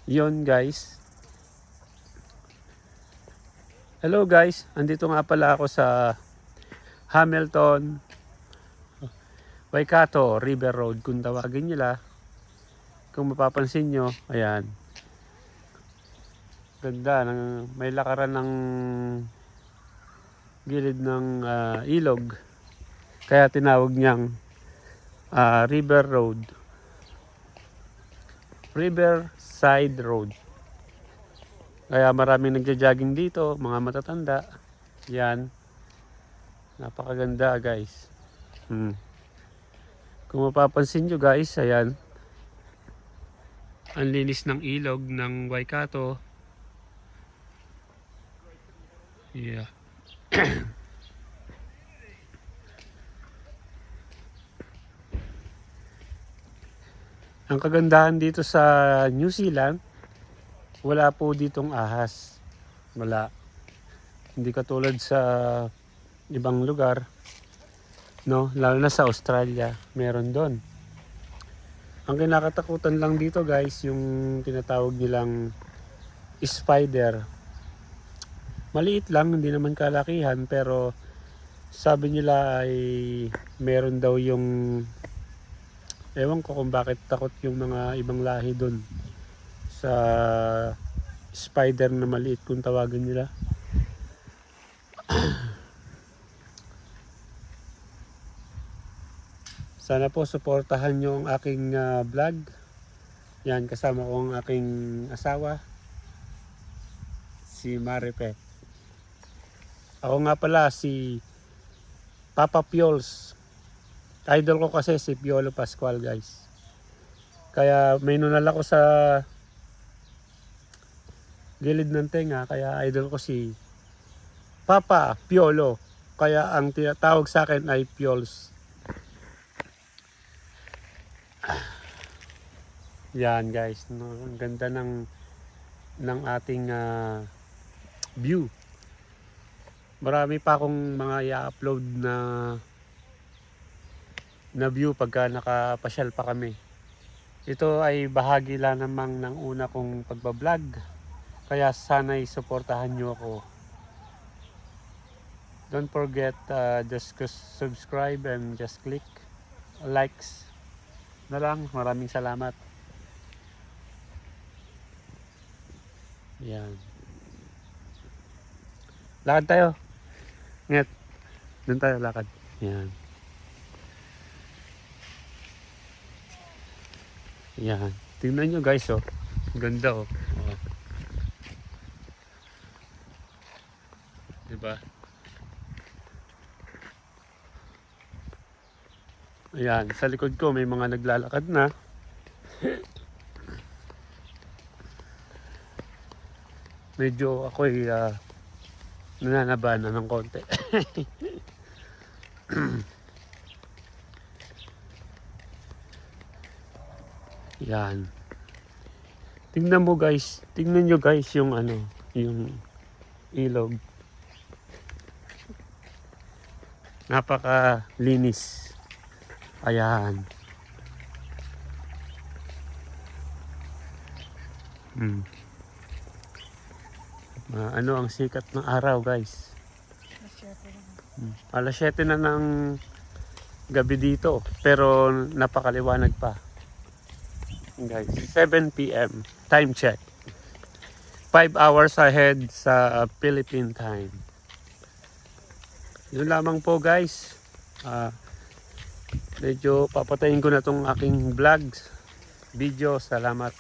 Yon guys. Hello guys, andito nga pala ako sa Hamilton, Waikato River Road kung tawagin nila. Kung mapapansin nyo, ayan. Ganda, may lakaran ng gilid ng ilog. Kaya tinawag niyang River Road. Riverside Road. Kaya maraming nagja-jogging dito, mga matatanda. Yan. Napakaganda guys. Kung mapapansin nyo guys, ayan. Ang linis ng ilog ng Waikato. Yeah. Ang kagandahan dito sa New Zealand, wala po ditong ahas. Wala. Hindi katulad sa ibang lugar, no? Lalo na sa Australia, meron doon. Ang kinakatakutan lang dito guys, yung tinatawag nilang spider. Maliit lang, hindi naman kalakihan, pero sabi nila ay meron daw yung, ewan ko kung bakit takot yung mga ibang lahi doon sa spider na maliit kung tawagin nila. Sana po suportahan nyo ang aking vlog. Yan, kasama ko ang aking asawa, si Maripe. Ako nga pala si Papa Piols. Idol ko kasi si Piolo Pascual guys. Kaya may nunal ako sa gilid ng tenga, kaya idol ko si Papa Piolo. Kaya ang tinatawag sa akin ay Piols. Yan guys, no, ang ganda ng ating view. Marami pa akong mga i-upload na view pagka nakapasyal pa kami. Ito ay bahagi lang namang ng una kong pagbablog. Kaya sana'y suportahan nyo ako. Don't forget, just subscribe and just click likes na lang. Maraming salamat. Yan. Lakad tayo. Nget. Doon tayo lakad. Yan. Yan. Tingnan nyo guys oh. Ganda oh. Oh. Diba? Ayan. Sa likod ko may mga naglalakad na. Medyo ako'y nananabana ng konti. Yan. Tingnan mo guys. Tingnan nyo guys yung yung ilog. Napakalinis. Ayan. Ano ang sikat ng araw guys. Alas 7 na ng gabi dito, pero napakaliwanag pa guys. 7 PM time check, 5 hours ahead sa Philippine time. Yun lamang po guys. Medyo papatayin ko na tong aking vlogs video. Salamat.